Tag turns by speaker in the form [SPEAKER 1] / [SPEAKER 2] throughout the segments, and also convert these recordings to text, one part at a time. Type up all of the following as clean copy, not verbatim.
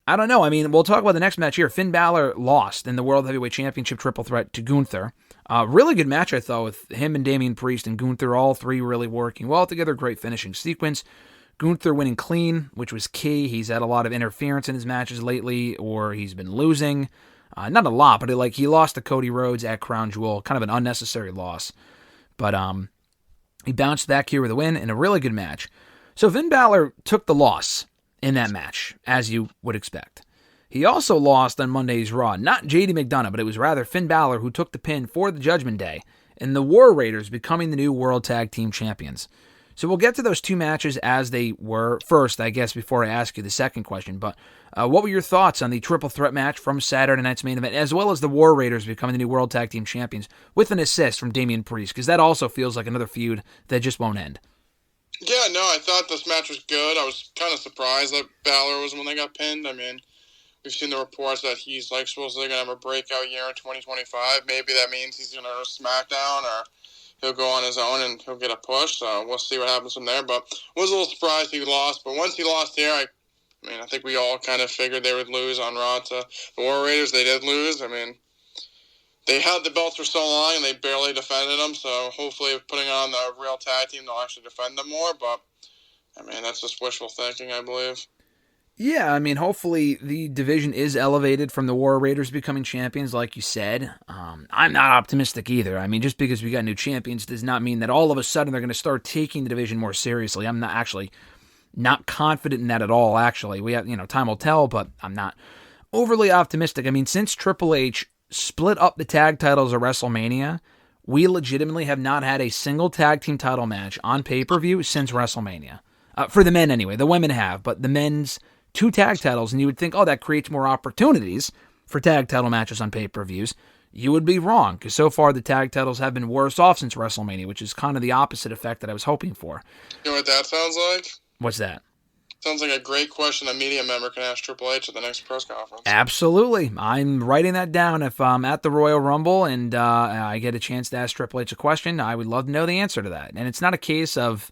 [SPEAKER 1] I don't know. I mean, we'll talk about the next match here. Finn Balor lost in the World Heavyweight Championship triple threat to Gunther. Really good match, I thought, with him and Damian Priest and Gunther, all three really working well together. Great finishing sequence. Gunther winning clean, which was key. He's had a lot of interference in his matches lately, or he's been losing. Not a lot, but he lost to Cody Rhodes at Crown Jewel. Kind of an unnecessary loss. But he bounced back here with a win in a really good match. So Finn Balor took the loss in that match, as you would expect. He also lost on Monday's Raw. Not JD McDonough, but it was rather Finn Balor who took the pin for the Judgment Day, and the War Raiders becoming the new World Tag Team Champions. So we'll get to those two matches as they were first, I guess, before I ask you the second question. But what were your thoughts on the triple threat match from Saturday night's main event, as well as the War Raiders becoming the new World Tag Team Champions with an assist from Damian Priest? Because that also feels like another feud that just won't end.
[SPEAKER 2] Yeah, no, I thought this match was good. I was kind of surprised that Balor was when they got pinned. I mean, we've seen the reports that he's supposedly going to have a breakout year in 2025. Maybe that means he's going to go to SmackDown, or he'll go on his own and he'll get a push. So we'll see what happens from there. But I was a little surprised he lost. But once he lost here, I think we all kind of figured they would lose on Raw to the War Raiders. They did lose. I mean, they had the belts for so long and they barely defended them. So hopefully putting on the real tag team, they'll actually defend them more. But, that's just wishful thinking, I believe.
[SPEAKER 1] Yeah, hopefully the division is elevated from the War Raiders becoming champions, like you said. I'm not optimistic either. Just because we got new champions does not mean that all of a sudden they're going to start taking the division more seriously. I'm not confident in that at all, actually. We have, time will tell, but I'm not overly optimistic. Since Triple H split up the tag titles at WrestleMania, we legitimately have not had a single tag team title match on pay-per-view since WrestleMania. For the men, anyway. The women have, but the men's 2 tag titles, and you would think, that creates more opportunities for tag title matches on pay-per-views. You would be wrong, because so far the tag titles have been worse off since WrestleMania, which is kind of the opposite effect that I was hoping for.
[SPEAKER 2] You know what that sounds like?
[SPEAKER 1] What's that?
[SPEAKER 2] Sounds like a great question a media member can ask Triple H at the next press conference.
[SPEAKER 1] Absolutely. I'm writing that down. If I'm at the Royal Rumble and I get a chance to ask Triple H a question, I would love to know the answer to that. And it's not a case of...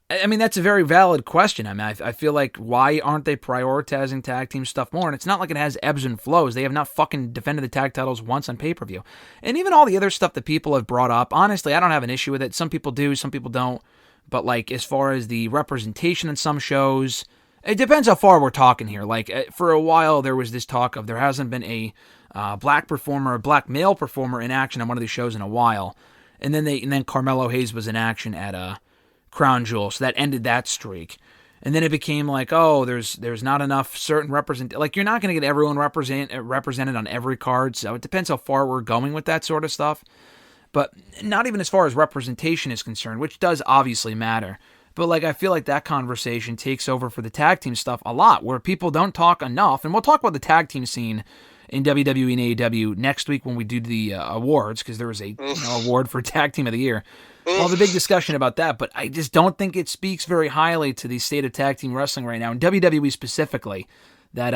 [SPEAKER 1] that's a very valid question. I feel like, why aren't they prioritizing tag team stuff more? And it's not like it has ebbs and flows. They have not fucking defended the tag titles once on pay-per-view. And even all the other stuff that people have brought up, honestly, I don't have an issue with it. Some people do, some people don't. But, as far as the representation in some shows, it depends how far we're talking here. For a while, there was this talk of there hasn't been a black male performer in action on one of these shows in a while. And then Carmelo Hayes was in action at Crown Jewel, so that ended that streak. And then it became there's not enough certain you're not going to get everyone represented on every card, so it depends how far we're going with that sort of stuff. But not even as far as representation is concerned, which does obviously matter. But I feel like that conversation takes over for the tag team stuff a lot, where people don't talk enough. And we'll talk about the tag team scene in WWE and AEW next week when we do the awards, because there was a award for Tag Team of the Year. We'll have a big discussion about that, but I just don't think it speaks very highly to the state of tag team wrestling right now, and WWE specifically, that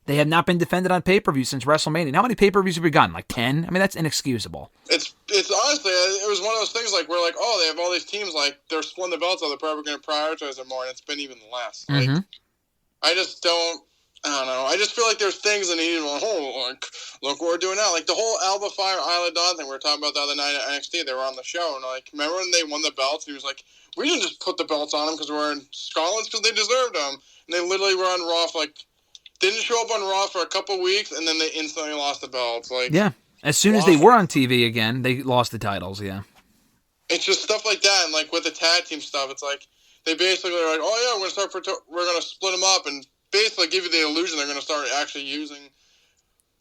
[SPEAKER 1] they have not been defended on pay-per-view since WrestleMania. And how many pay-per-views have we gotten? 10? That's inexcusable.
[SPEAKER 2] It's honestly, it was one of those things we're they have all these teams, they're splitting the belts, they're probably going to prioritize it more, and it's been even less.
[SPEAKER 1] Mm-hmm.
[SPEAKER 2] I don't know. I just feel like there's things that need look what we're doing now. The whole Alba Fire Isla Dawn thing we were talking about the other night at NXT, they were on the show, and remember when they won the belts? And he was like, we didn't just put the belts on them because we're in Scotland, because they deserved them. And they literally were on Raw for didn't show up on Raw for a couple weeks, and then they instantly lost the belts.
[SPEAKER 1] Yeah. As soon as they were on TV again, they lost the titles, yeah.
[SPEAKER 2] It's just stuff like that, and with the tag team stuff, it's they basically are we're going to split them up, and basically give you the illusion they're going to start actually using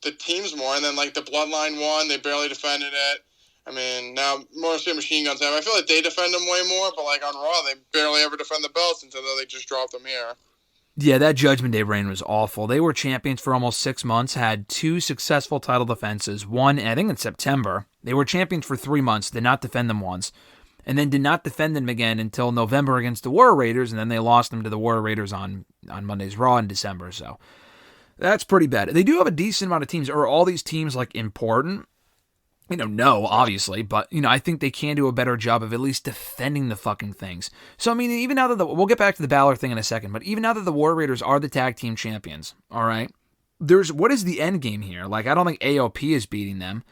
[SPEAKER 2] the teams more. And then, the Bloodline won, they barely defended it. Now, Motor Machine Guns have. I feel like they defend them way more, but, on Raw, they barely ever defend the belts until they just drop them here.
[SPEAKER 1] Yeah, that Judgment Day reign was awful. They were champions for almost 6 months, had 2 successful title defenses, one, I think, in September. They were champions for 3 months, did not defend them once, and then did not defend them again until November against the War Raiders, and then they lost them to the War Raiders on Monday's Raw in December, so that's pretty bad. They do have a decent amount of teams. Are all these teams, important? No, obviously, but, I think they can do a better job of at least defending the fucking things. So, I mean, even now that we'll get back to the Balor thing in a second, but even now that the War Raiders are the tag team champions, all right, what is the end game here? Like, I don't think AOP is beating them.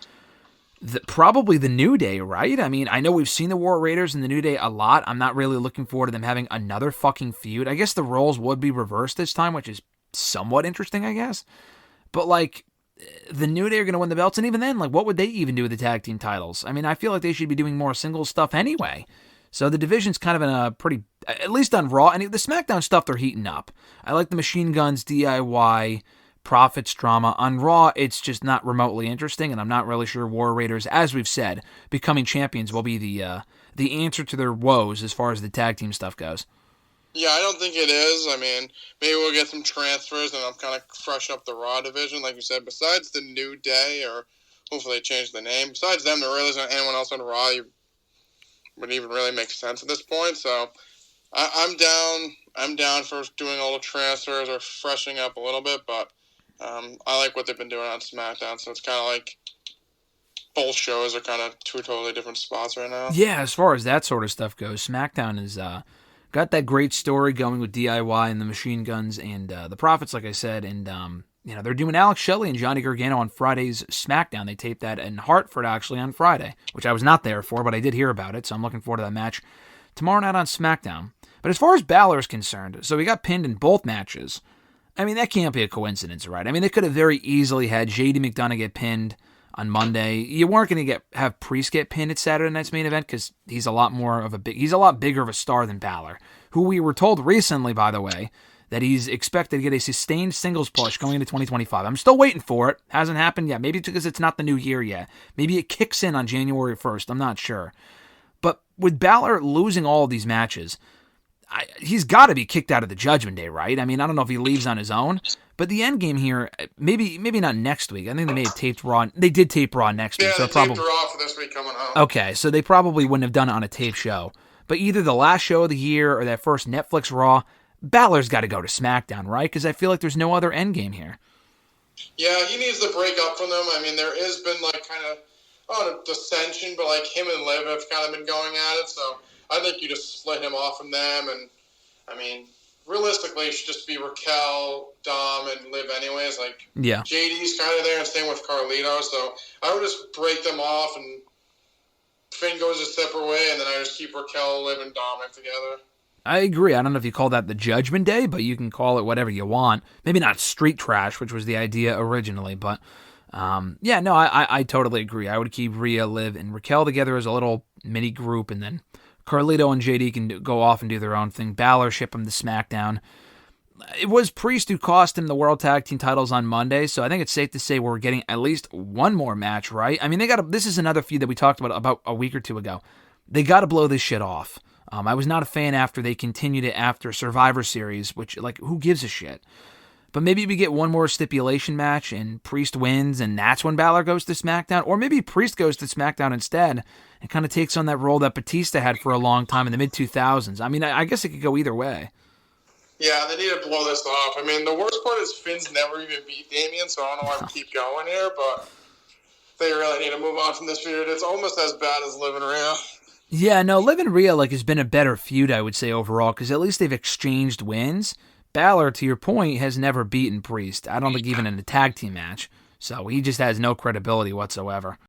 [SPEAKER 1] Probably the New Day, right? I mean, I know we've seen the War Raiders and the New Day a lot. I'm not really looking forward to them having another fucking feud. I guess the roles would be reversed this time, which is somewhat interesting, I guess. But, like, the New Day are going to win the belts, and even then, like, what would they even do with the tag team titles? I mean, I feel like they should be doing more singles stuff anyway. So the division's kind of in a pretty, at least on Raw, and the SmackDown stuff, they're heating up. I like the Machine Guns, DIY, Profits drama. On Raw, it's just not remotely interesting, and I'm not really sure War Raiders, as we've said, becoming champions will be the answer to their woes as far as the tag team stuff goes.
[SPEAKER 2] Yeah, I don't think it is. I mean, maybe we'll get some transfers and I'll kind of fresh up the Raw division, like you said. Besides the New Day, or hopefully they change the name, besides them, there really isn't anyone else on Raw who would even really make sense at this point. So I'm down. I'm down for doing all the transfers or freshening up a little bit, but I like what they've been doing on SmackDown. So it's kind of like both shows are kind of two totally different spots right now.
[SPEAKER 1] Yeah, as far as that sort of stuff goes, SmackDown is got that great story going with DIY and the Machine Guns and the Profits, like I said, and they're doing Alex Shelley and Johnny Gargano on Friday's SmackDown. They taped that in Hartford actually on Friday, which I was not there for, but I did hear about it, so I'm looking forward to that match tomorrow night on SmackDown. But as far as Balor is concerned, so he got pinned in both matches. I mean, that can't be a coincidence, right? I mean, they could have very easily had JD McDonough get pinned on Monday. You weren't going to have Priest get pinned at Saturday night's main event because he's a lot bigger of a star than Balor, who we were told recently, by the way, that he's expected to get a sustained singles push going into 2025. I'm still waiting for it. Hasn't happened yet. Maybe it's because it's not the new year yet. Maybe it kicks in on January 1st. I'm not sure. But with Balor losing all of these matches, he's got to be kicked out of the Judgment Day, right? I mean, I don't know if he leaves on his own, but the end game here, maybe not next week. I think they may have taped Raw. They did tape Raw next week.
[SPEAKER 2] Yeah,
[SPEAKER 1] so
[SPEAKER 2] they
[SPEAKER 1] probably
[SPEAKER 2] taped Raw for this week coming up.
[SPEAKER 1] Okay, so they probably wouldn't have done it on a tape show. But either the last show of the year or that first Netflix Raw, Balor's got to go to SmackDown, right? Because I feel like there's no other end game here.
[SPEAKER 2] Yeah, he needs to break up from them. I mean, there has been like kind of, dissension, but like him and Liv have kind of been going at it. So I think you just split him off from them. And I mean, realistically, it should just be Raquel, Dom, and Liv anyways. Like,
[SPEAKER 1] yeah.
[SPEAKER 2] JD's kind of there, and same with Carlito. So I would just break them off, and Finn goes a separate way, and then I just keep Raquel, Liv, and Dominic together. I
[SPEAKER 1] agree. I don't know if you call that the Judgment Day, but you can call it whatever you want. Maybe not Street Trash, which was the idea originally, but I totally agree. I would keep Rhea, Liv, and Raquel together as a little mini group, and then Carlito and JD can go off and do their own thing. Balor, ship him to SmackDown. It was Priest who cost him the World Tag Team titles on Monday, so I think it's safe to say we're getting at least one more match, right? I mean, this is another feud that we talked about a week or two ago. They got to blow this shit off. I was not a fan after they continued it after Survivor Series, which, like, who gives a shit? But maybe we get one more stipulation match and Priest wins, and that's when Balor goes to SmackDown. Or maybe Priest goes to SmackDown instead and kind of takes on that role that Batista had for a long time in the mid-2000s. I mean, I guess it could go either way.
[SPEAKER 2] Yeah, they need to blow this off. I mean, the worst part is Finn's never even beat Damian, so I don't know why we keep going here, but they really need to move on from this feud. It's almost as bad as Liv and Rhea.
[SPEAKER 1] Yeah, no, Liv and Rhea has been a better feud, I would say, overall, because at least they've exchanged wins. Balor, to your point, has never beaten Priest. I don't think even in a tag team match. So he just has no credibility whatsoever.